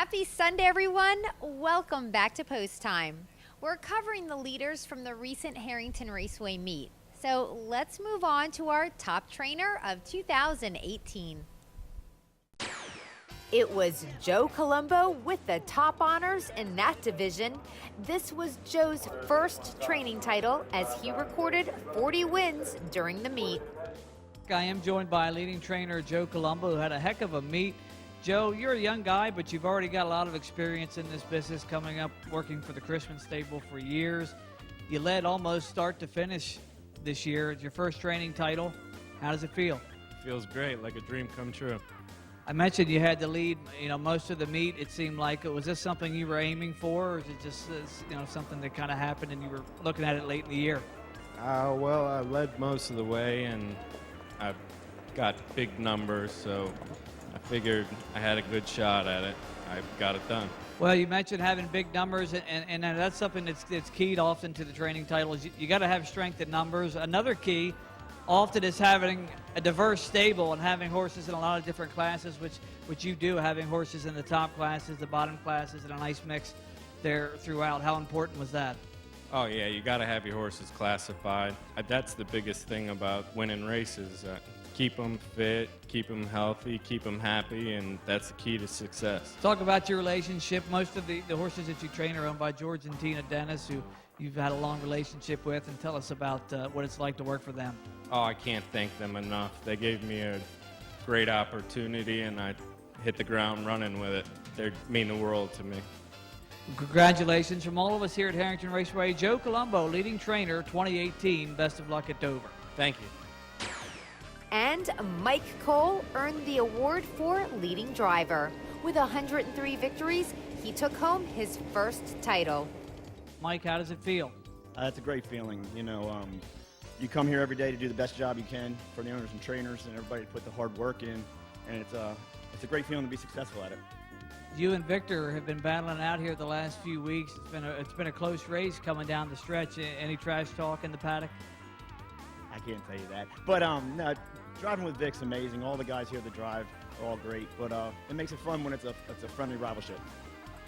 Happy Sunday, everyone. Welcome back to Post Time. We're covering the leaders from the recent Harrington Raceway meet. So let's move on to our top trainer of 2018. It was Joe Columbo with the top honors in that division. This was Joe's first training title as he recorded 40 wins during the meet. I am joined by leading trainer Joe Columbo, who had a heck of a meet. Joe, you're a young guy, but you've already got a lot of experience in this business, coming up working for the Christmas stable for years. You led almost start to finish this year. It's your first training title. How does it feel? Feels great, like a dream come true. I mentioned you had to lead, most of the meet. It seemed like was this something you were aiming for, or is it just something that kind of happened and you were looking at it late in the year? Well, I led most of the way, and I got big numbers, so I figured I had a good shot at it. I got it done. Well, you mentioned having big numbers, and that's something that's keyed often to the training titles. You got to have strength in numbers. Another key often is having a diverse stable and having horses in a lot of different classes, which you do, having horses in the top classes, the bottom classes, and a nice mix there throughout. How important was that? Oh, yeah, you got to have your horses classified. That's the biggest thing about winning races. Keep them fit, keep them healthy, keep them happy, and that's the key to success. Talk about your relationship. Most of the horses that you train are owned by George and Tina Dennis, who you've had a long relationship with, and tell us about what it's like to work for them. Oh, I can't thank them enough. They gave me a great opportunity, and I hit the ground running with it. They mean the world to me. Congratulations from all of us here at Harrington Raceway. Joe Columbo, leading trainer 2018. Best of luck at Dover. Thank you. And Mike Cole earned the award for leading driver. With 103 victories, he took home his first title. Mike, how does it feel? It's a great feeling. You come here every day to do the best job you can for the owners and trainers and everybody to put the hard work in, and it's a great feeling to be successful at it. You and Victor have been battling out here the last few weeks. It's been a close race coming down the stretch. Any trash talk in the paddock? I can't tell you that, but no, driving with Vic's amazing. All the guys here that drive are all great, but it makes it fun when it's a friendly rivalship.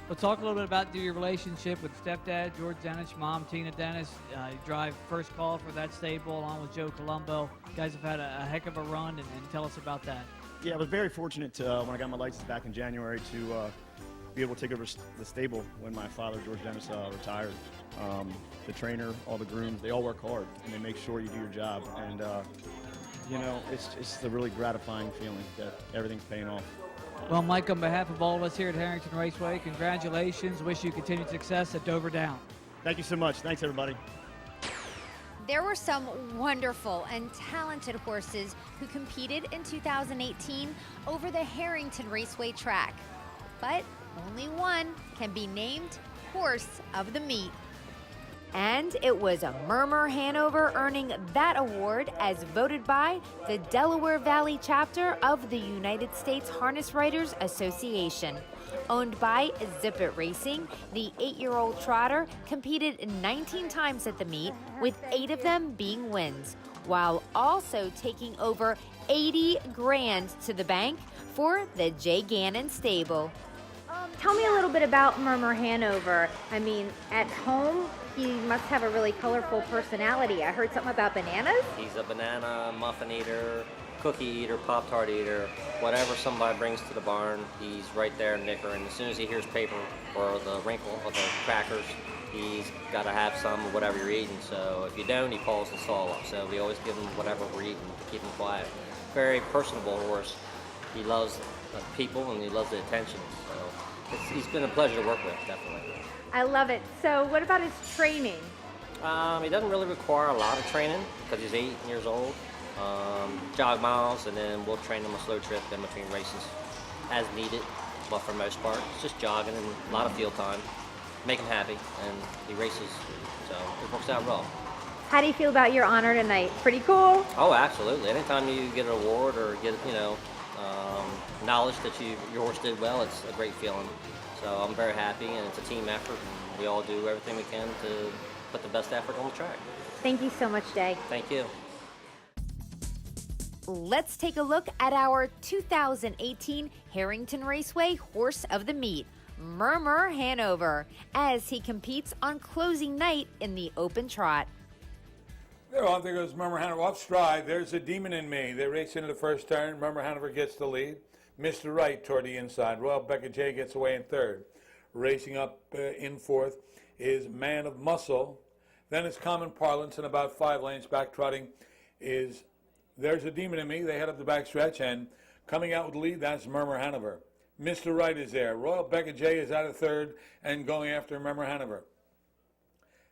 Well, talk a little bit about your relationship with stepdad, George Dennis, mom, Tina Dennis. You drive first call for that stable along with Joe Columbo. You guys have had a heck of a run, and tell us about that. Yeah, I was very fortunate to, when I got my license back in January, to be able to take over the stable when my father, George Dennis, retired. The trainer, all the grooms, they all work hard, and they make sure you do your job. And, it's a really gratifying feeling that everything's paying off. Well, Mike, on behalf of all of us here at Harrington Raceway, congratulations. Wish you continued success at Dover Down. Thank you so much. Thanks, everybody. There were some wonderful and talented horses who competed in 2018 over the Harrington Raceway track. But only one can be named Horse of the Meet. And it was a Murmur Hanover earning that award as voted by the Delaware Valley chapter of the United States Harness Writers Association. Owned by Zip It Racing, the 8-year-old trotter competed 19 times at the meet, with 8 of them being wins, while also taking over 80 grand to the bank for the J. Gannon stable. Tell me a little bit about Murmur Hanover. I mean, at home, he must have a really colorful personality. I heard something about bananas. He's a banana, muffin eater, cookie eater, Pop-Tart eater. Whatever somebody brings to the barn, he's right there nickering. As soon as he hears paper or the wrinkle of the crackers, he's got to have some of whatever you're eating. So if you don't, he calls the stall up. So we always give him whatever we're eating to keep him quiet. Very personable horse. He loves people and he loves the attention. So he's been a pleasure to work with, definitely. I love it. So what about his training? He doesn't really require a lot of training because he's 8 years old. Jog miles, and then we'll train him a slow trip in between races as needed. But for the most part, it's just jogging and a lot of field time. Make him happy, and he races, so it works out well. How do you feel about your honor tonight? Pretty cool? Oh, absolutely. Anytime you get an award or get, knowledge that your horse did well, it's a great feeling. So I'm very happy, and it's a team effort, and we all do everything we can to put the best effort on the track. Thank you so much, Jay. Thank you. Let's take a look at our 2018 Harrington Raceway Horse of the Meet. Murmur Hanover, as he competes on closing night in the open trot. There off there goes Murmur Hanover off stride. There's a demon in me. They race into the first turn. Murmur Hanover gets the lead. Mr. Right toward the inside. Royal Becca J gets away in third. Racing up in fourth is Man of Muscle. Then it's Common Parlance, and about 5 lanes back trotting is There's a Demon in Me. They head up the back stretch, and coming out with the lead, that's Murmur Hanover. Mr. Right is there. Royal Becca J is out of third and going after Murmur Hanover.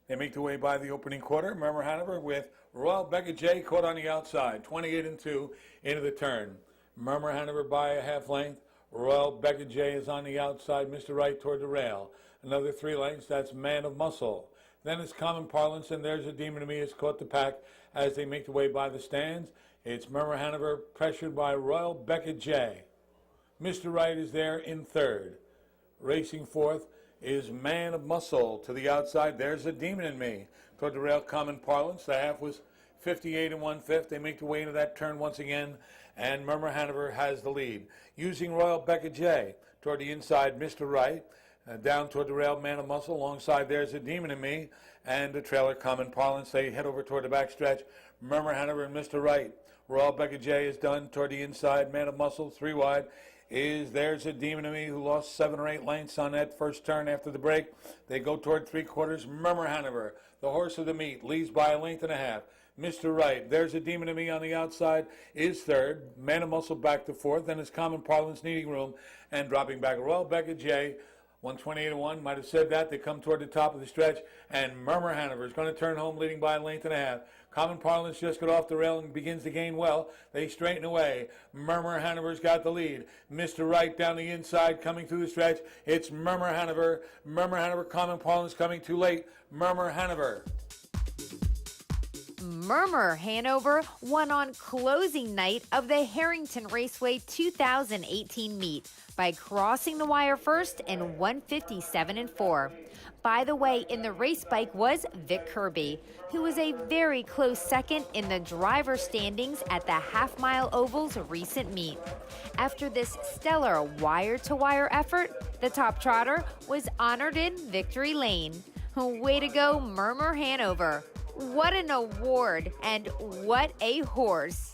They make their way by the opening quarter. Murmur Hanover with Royal Becca J caught on the outside, 28-2 into the turn. Murmur Hanover by a half length. Royal Becca J is on the outside. Mr. Right toward the rail. Another 3 lengths. That's Man of Muscle. Then it's Common Parlance, and There's a Demon in Me has caught the pack as they make their way by the stands. It's Murmur Hanover pressured by Royal Becca J. Mr. Right is there in third. Racing fourth is Man of Muscle to the outside. There's a Demon in Me toward the rail. Common Parlance. The half was 58 1/5. They make their way into that turn once again, and Murmur Hanover has the lead. Using Royal Becca J toward the inside, Mr. Right. Down toward the rail, Man of Muscle. Alongside, There's a Demon in Me. And the trailer, Common Parlance. They head over toward the backstretch. Murmur Hanover and Mr. Right. Royal Becca J is done toward the inside. Man of Muscle, 3 wide. There's a Demon in Me, who lost 7 or 8 lengths on that first turn after the break. They go toward 3/4. Murmur Hanover, the horse of the meet, leads by a length and a half. Mr. Right, There's a Demon in Me on the outside, is third. Man of Muscle back to fourth. Then it's Common Parlance needing room and dropping back. Royal Becca J, 128-1. Might have said that. They come toward the top of the stretch, and Murmur Hanover is going to turn home, leading by a length and a half. Common Parlance just got off the rail and begins to gain well. They straighten away. Murmur Hanover's got the lead. Mr. Right down the inside, coming through the stretch. It's Murmur Hanover. Murmur Hanover, Common Parlance coming too late. Murmur Hanover. Murmur Hanover won on closing night of the Harrington Raceway 2018 meet by crossing the wire first in 157-4. By the way, in the race bike was Vic Kirby, who was a very close second in the driver standings at the half-mile oval's recent meet. After this stellar wire-to-wire effort, the top trotter was honored in victory lane. Way to go, Murmur Hanover. What an award, and what a horse.